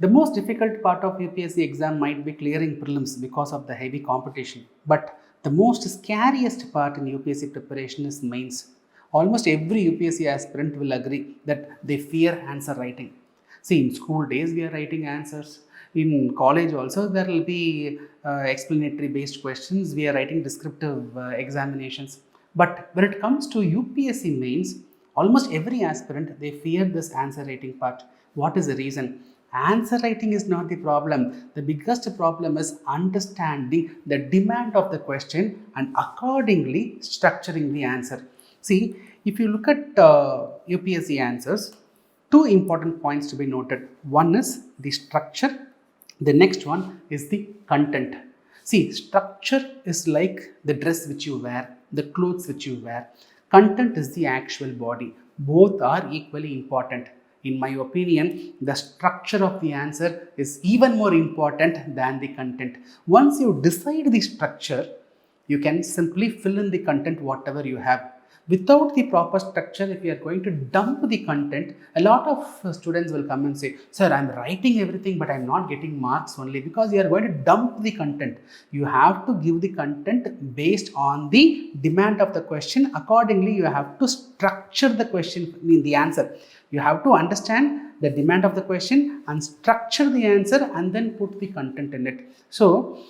The most difficult part of UPSC exam might be clearing prelims because of the heavy competition. But the most scariest part in UPSC preparation is mains. Almost every UPSC aspirant will agree that they fear answer writing. See, in school days we are writing answers. In college also there will be explanatory based questions. We are writing descriptive examinations. But when it comes to UPSC mains, almost every aspirant they fear this answer writing part. What is the reason? Answer writing is not the problem. The biggest problem is understanding the demand of the question and accordingly structuring the answer. See, if you look at UPSC answers, two important points to be noted. One is the structure, the next one is the content. See, structure is like the dress which you wear, the clothes which you wear. Content is the actual body. Both are equally important. In my opinion, the structure of the answer is even more important than the content. Once you decide the structure, you can simply fill in the content whatever you have. Without the proper structure, if you are going to dump the content, a lot of students will come and say, sir, I am writing everything but I am not getting marks only because you are going to dump the content. You have to give the content based on the demand of the question. Accordingly, you have to structure the question, the answer. You have to understand the demand of the question and structure the answer and then put the content in it. So,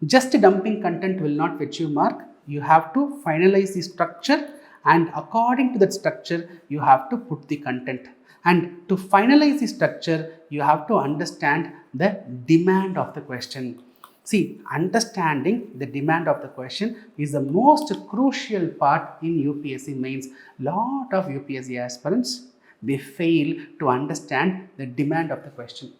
just dumping content will not fetch you mark. You have to finalize the structure and according to that structure, you have to put the content. And to finalize the structure, you have to understand the demand of the question. See, understanding the demand of the question is the most crucial part in UPSC mains. Lot of UPSC aspirants, they fail to understand the demand of the question.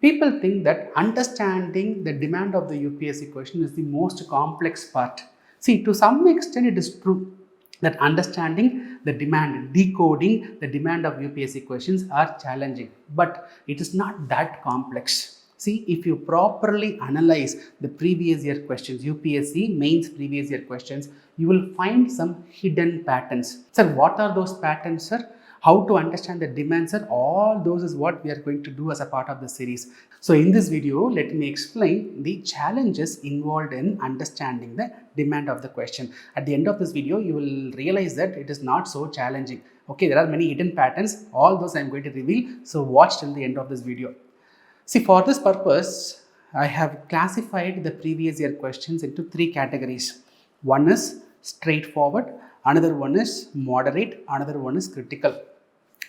People think that understanding the demand of the UPSC question is the most complex part. See, to some extent it is true that understanding the demand, decoding the demand of UPSC questions are challenging, but it is not that complex. See, if you properly analyze the previous year questions, UPSC mains previous year questions, you will find some hidden patterns. Sir, what are those patterns, sir? How to understand the demands, sir? All those is what we are going to do as a part of the series. So in this video, let me explain the challenges involved in understanding the demand of the question. At the end of this video, you will realize that it is not so challenging. Okay, there are many hidden patterns. All those I am going to reveal. So watch till the end of this video. See, for this purpose, I have classified the previous year questions into three categories. One is straightforward, another one is moderate, another one is critical.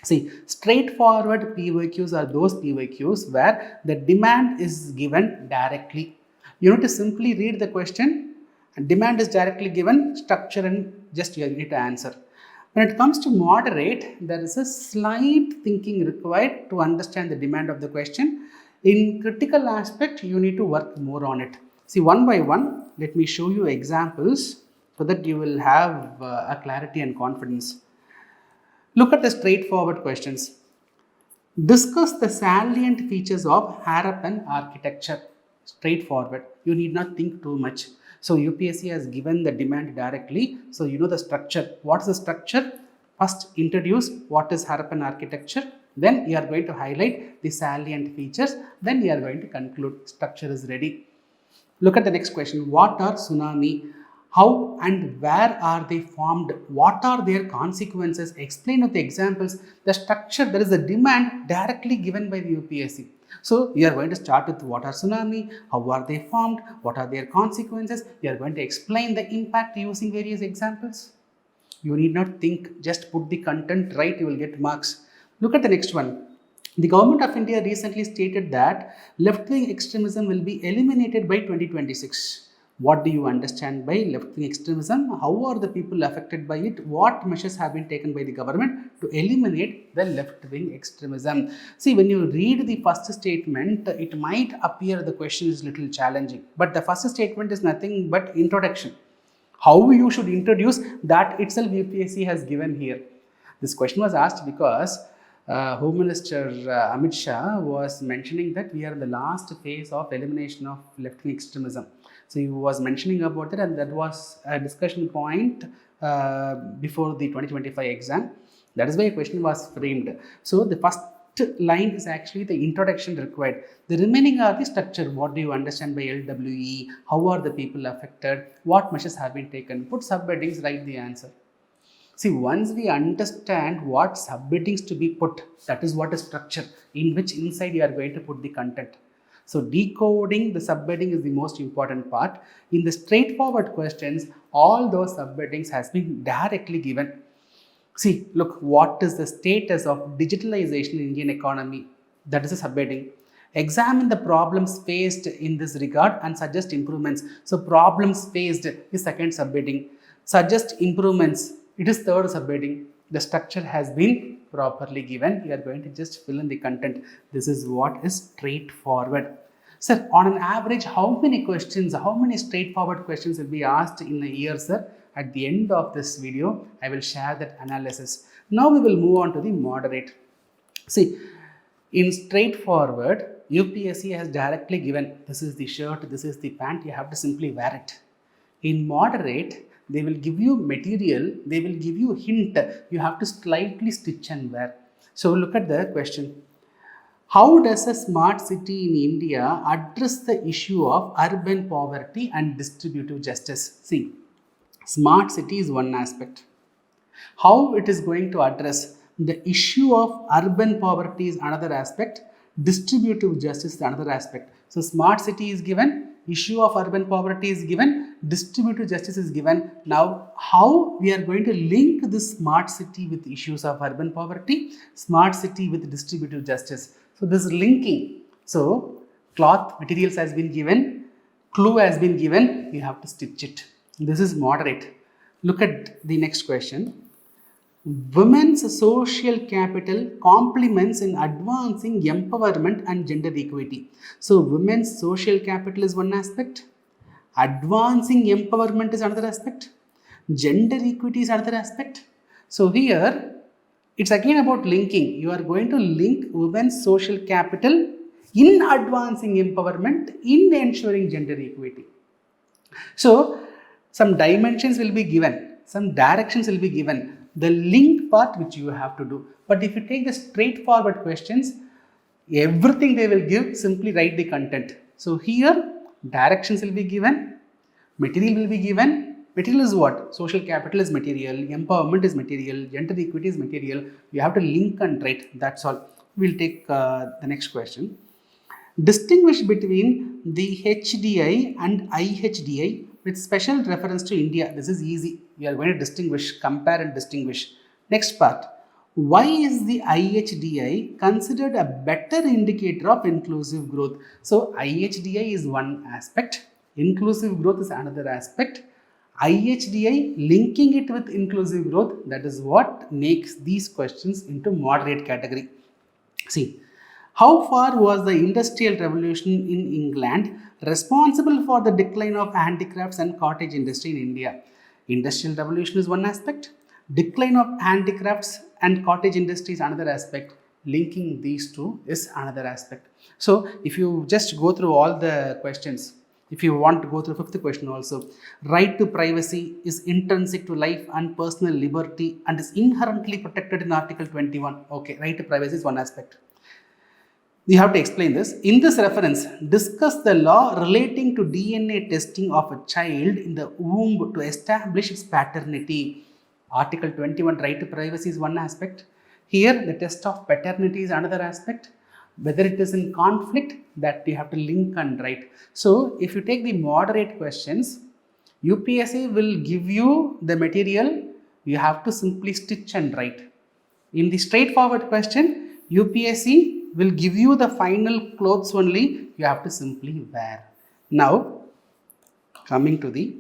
See, straightforward PYQs are those PYQs where the demand is given directly. You need to simply read the question, demand is directly given, structure and just you need to answer. When it comes to moderate, there is a slight thinking required to understand the demand of the question. In critical aspect, you need to work more on it. See, one by one, let me show you examples so that you will have a clarity and confidence. Look at the straightforward questions. Discuss the salient features of Harappan architecture. Straightforward. You need not think too much. So UPSC has given the demand directly. So you know the structure. What is the structure? First introduce what is Harappan architecture. Then you are going to highlight the salient features. Then you are going to conclude. Structure is ready. Look at the next question. What are tsunami? How and where are they formed? What are their consequences? Explain with the examples. The structure, there is a demand directly given by the UPSC. So, you are going to start with what are tsunami, how are they formed, what are their consequences. You are going to explain the impact using various examples. You need not think, just put the content right, you will get marks. Look at the next one. The government of India recently stated that left-wing extremism will be eliminated by 2026. What do you understand by left-wing extremism? How are the people affected by it? What measures have been taken by the government to eliminate the left-wing extremism? See, when you read the first statement, it might appear the question is little challenging. But the first statement is nothing but introduction. How you should introduce that itself UPSC has given here. This question was asked because Home Minister Amit Shah was mentioning that we are in the last phase of elimination of left-wing extremism. So he was mentioning about it, and that was a discussion point before the 2025 exam. That is why a question was framed. So the first line is actually the introduction required. The remaining are the structure. What do you understand by LWE? How are the people affected? What measures have been taken? Put subheadings, write the answer. See, once we understand what subheadings to be put, that is what is structure, in which inside you are going to put the content. So decoding the subheading is the most important part. In the straightforward questions, all those subheadings has been directly given. See, look, what is the status of digitalization in Indian economy? That is a subheading. Examine the problems faced in this regard and suggest improvements. So problems faced is second subheading. Suggest improvements, it is third subheading. The structure has been properly given. You are going to just fill in the content. This is what is straightforward. Sir, on an average, how many questions, how many straightforward questions will be asked in a year, sir? At the end of this video, I will share that analysis. Now we will move on to the moderate. See, in straightforward, UPSC has directly given, this is the shirt, this is the pant, you have to simply wear it. In moderate, they will give you material, they will give you hint, you have to slightly stitch and wear. So look at the question. How does a smart city in India address the issue of urban poverty and distributive justice? See, smart city is one aspect. How it is going to address the issue of urban poverty is another aspect, distributive justice is another aspect. So smart city is given, issue of urban poverty is given, distributive justice is given. Now how we are going to link this smart city with issues of urban poverty, smart city with distributive justice. So this linking, so cloth materials has been given, clue has been given, you have to stitch it. This is moderate. Look at the next question. Women's social capital complements in advancing empowerment and gender equity. So women's social capital is one aspect, advancing empowerment is another aspect, gender equity is another aspect. So here it's again about linking. You are going to link women's social capital in advancing empowerment, in ensuring gender equity. So some dimensions will be given, some directions will be given. The link part which you have to do. But if you take the straightforward questions, everything they will give, simply write the content. So here directions will be given, material will be given. Material is what? Social capital is material, empowerment is material, gender equity is material. You have to link and write, that's all. We'll take the next question. Distinguish between the HDI and IHDI with special reference to India. This is easy. We are going to distinguish, compare and distinguish. Next part. Why is the IHDI considered a better indicator of inclusive growth? So IHDI is one aspect, inclusive growth is another aspect. IHDI linking it with inclusive growth, that is what makes these questions into moderate category. See, how far was the Industrial Revolution in England responsible for the decline of handicrafts and cottage industry in India? Industrial Revolution is one aspect, decline of handicrafts and cottage industry is another aspect, linking these two is another aspect. So if you just go through all the questions, if you want to go through fifth question also, right to privacy is intrinsic to life and personal liberty and is inherently protected in Article 21. Okay, right to privacy is one aspect. You have to explain this. In this reference, discuss the law relating to DNA testing of a child in the womb to establish its paternity. Article 21, right to privacy is one aspect. Here, the test of paternity is another aspect. Whether it is in conflict, that you have to link and write. So, if you take the moderate questions, UPSC will give you the material, you have to simply stitch and write. In the straightforward question, UPSC will give you the final clothes only, you have to simply wear. Now, coming to the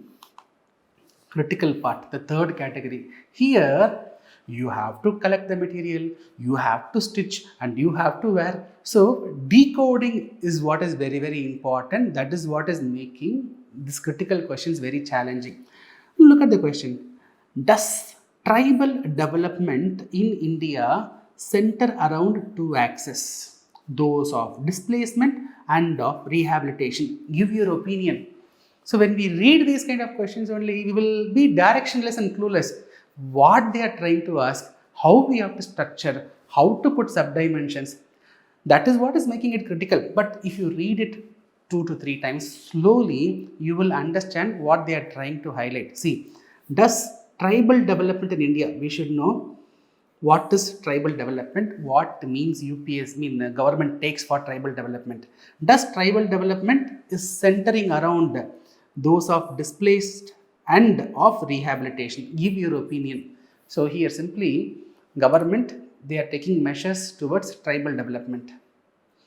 critical part, the third category. Here, you have to collect the material, you have to stitch and you have to wear. So, decoding is what is very, very important. That is what is making this critical questions very challenging. Look at the question. Does tribal development in India center around two axes? Those of displacement and of rehabilitation. Give your opinion. So, when we read these kind of questions only, we will be directionless and clueless. What they are trying to ask, how we have to structure, how to put subdimensions. That is what is making it critical. But if you read it 2 to 3 times slowly, you will understand what they are trying to highlight. See, does tribal development in India, we should know what is tribal development, what means UPS mean the government takes for tribal development. Does tribal development is centering around those of displaced and of rehabilitation? Give your opinion. So here simply government, they are taking measures towards tribal development.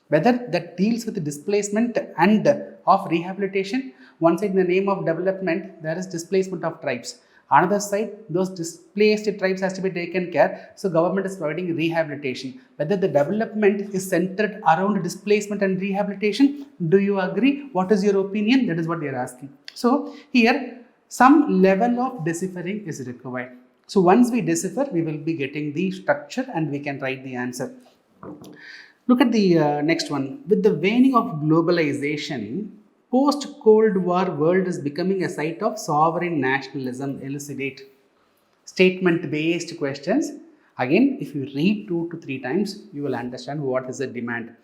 Whether that deals with displacement and of rehabilitation, one side in the name of development, there is displacement of tribes. Another side, those displaced tribes has to be taken care, so government is providing rehabilitation. Whether the development is centered around displacement and rehabilitation, do you agree? What is your opinion? That is what they are asking. So here, some level of deciphering is required. So once we decipher, we will be getting the structure and we can write the answer. Look at the next one. With the waning of globalization, post-Cold War world is becoming a site of sovereign nationalism. Elucidate. Statement-based questions. Again, if you read 2 to 3 times, you will understand what is the demand.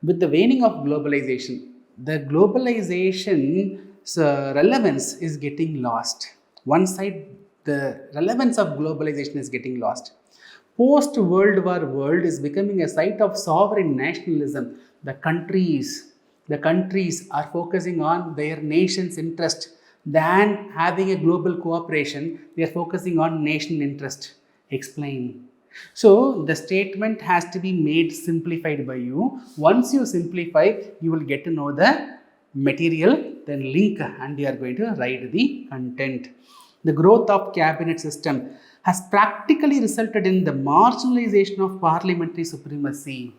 With the waning of globalization, the globalization's relevance is getting lost. One side, the relevance of globalization is getting lost. Post-World War world is becoming a site of sovereign nationalism. The countries are focusing on their nation's interest than having a global cooperation. They are focusing on nation interest. Explain. So the statement has to be made simplified by you. Once you simplify, you will get to know the material, then link, and you are going to write the content. The growth of cabinet system has practically resulted in the marginalization of parliamentary supremacy.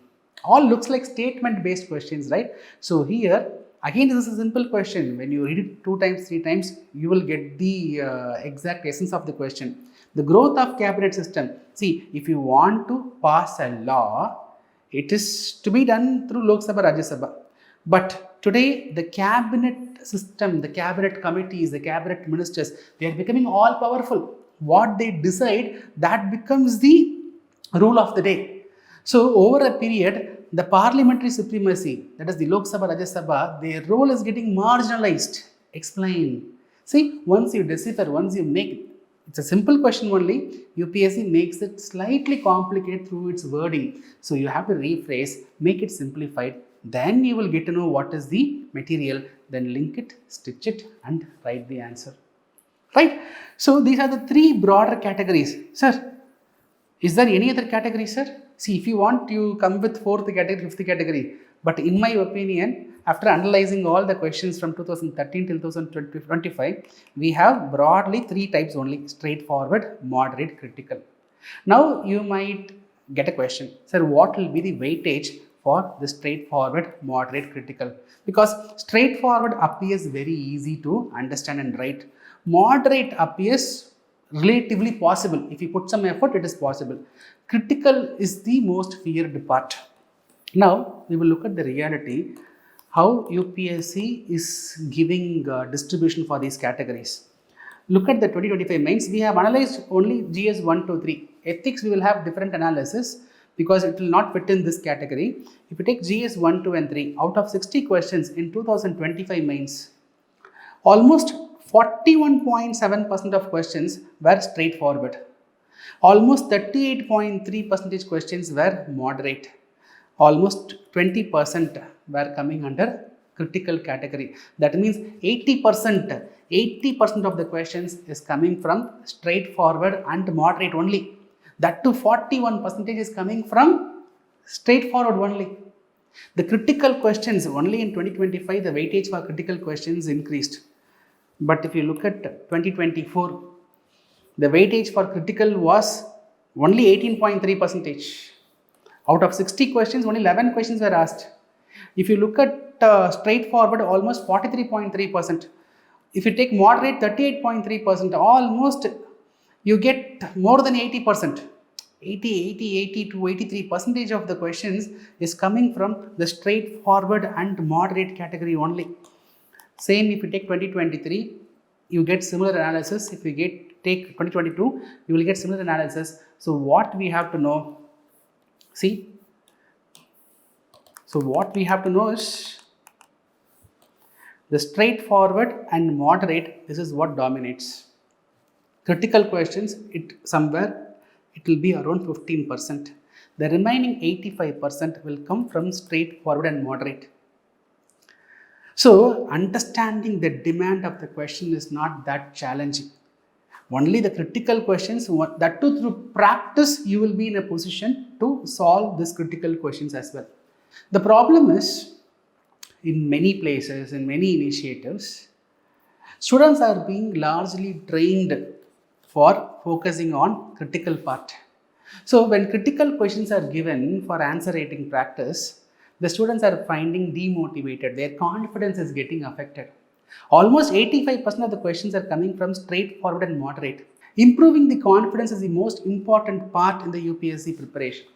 All looks like statement based questions, right? So here again, this is a simple question. When you read it 2 times, 3 times, you will get the exact essence of the question. The growth of cabinet system. See, if you want to pass a law, it is to be done through Lok Sabha, Rajya Sabha. But today, the cabinet system, the cabinet committees, the cabinet ministers, they are becoming all powerful. What they decide, that becomes the rule of the day. So over a period, the parliamentary supremacy, that is the Lok Sabha, Rajya Sabha, their role is getting marginalized. Explain. See, once you decipher, once you make, it's a simple question only, UPSC makes it slightly complicated through its wording. So you have to rephrase, make it simplified, then you will get to know what is the material, then link it, stitch it, and write the answer. Right? So these are the 3 broader categories. Sir, is there any other category, sir? See, if you want, you come with 4th category, 5th category. But in my opinion, after analyzing all the questions from 2013 till 2025, we have broadly 3 types only: straightforward, moderate, critical. Now you might get a question, sir, what will be the weightage for the straightforward, moderate, critical? Because straightforward appears very easy to understand and write. Moderate appears relatively possible. If you put some effort, it is possible. Critical is the most feared part. Now, we will look at the reality, how UPSC is giving distribution for these categories. Look at the 2025 mains. We have analyzed only GS 1, 2, 3. Ethics, we will have different analysis because it will not fit in this category. If you take GS 1, 2 and 3, out of 60 questions in 2025 mains, almost 41.7% of questions were straightforward. Almost 38.3% questions were moderate. Almost 20% were coming under critical category. That means 80% of the questions is coming from straightforward and moderate only. That to 41% is coming from straightforward only. The critical questions, only in 2025, the weightage for critical questions increased. But if you look at 2024, the weightage for critical was only 18.3%. Out of 60 questions, only 11 questions were asked. If you look at straightforward, almost 43.3%. If you take moderate, 38.3%, almost you get more than 80%. 80 to 83% of the questions is coming from the straightforward and moderate category only. Same if you take 2023, you get similar analysis. If you take 2022, you will get similar analysis. So what we have to know, see, So what we have to know is the straightforward and moderate, this is what dominates. Critical questions, it will be around 15%. The remaining 85% will come from straightforward and moderate. So understanding the demand of the question is not that challenging. Only the critical questions, that too through practice, you will be in a position to solve these critical questions as well. The problem is, in many places, in many initiatives, students are being largely trained for focusing on critical part. So when critical questions are given for answer writing practice, the students are finding demotivated, their confidence is getting affected. Almost 85% of the questions are coming from straightforward and moderate. Improving the confidence is the most important part in the UPSC preparation.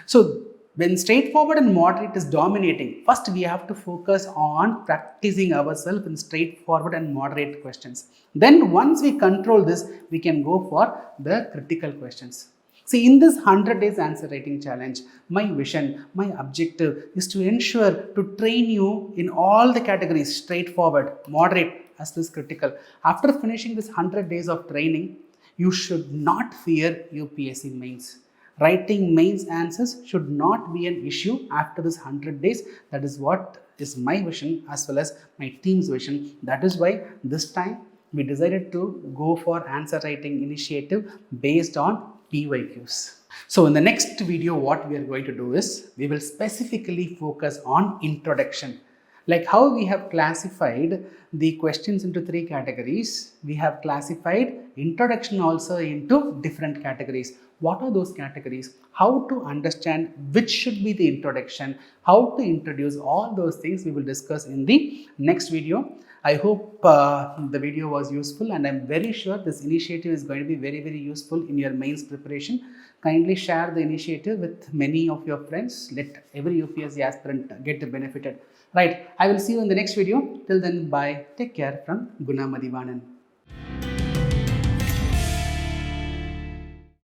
So when straightforward and moderate is dominating, first we have to focus on practicing ourselves in straightforward and moderate questions. Then once we control this, we can go for the critical questions. See, in this 100 days answer writing challenge, my vision, my objective is to ensure to train you in all the categories, straightforward, moderate, as well as critical. After finishing this 100 days of training, you should not fear UPSC mains. Writing mains answers should not be an issue after this 100 days. That is what is my vision as well as my team's vision. That is why this time we decided to go for answer writing initiative based on PYQs. So in the next video, what we are going to do is, we will specifically focus on introduction. Like how we have classified the questions into 3 categories, we have classified introduction also into different categories. What are those categories? How to understand which should be the introduction, how to introduce, all those things we will discuss in the next video. I hope the video was useful, and I'm very sure this initiative is going to be very, very useful in your mains preparation. Kindly share the initiative with many of your friends. Let every UPSC aspirant get benefited. Right, I will see you in the next video. Till then, bye. Take care from Guna Mathivanan.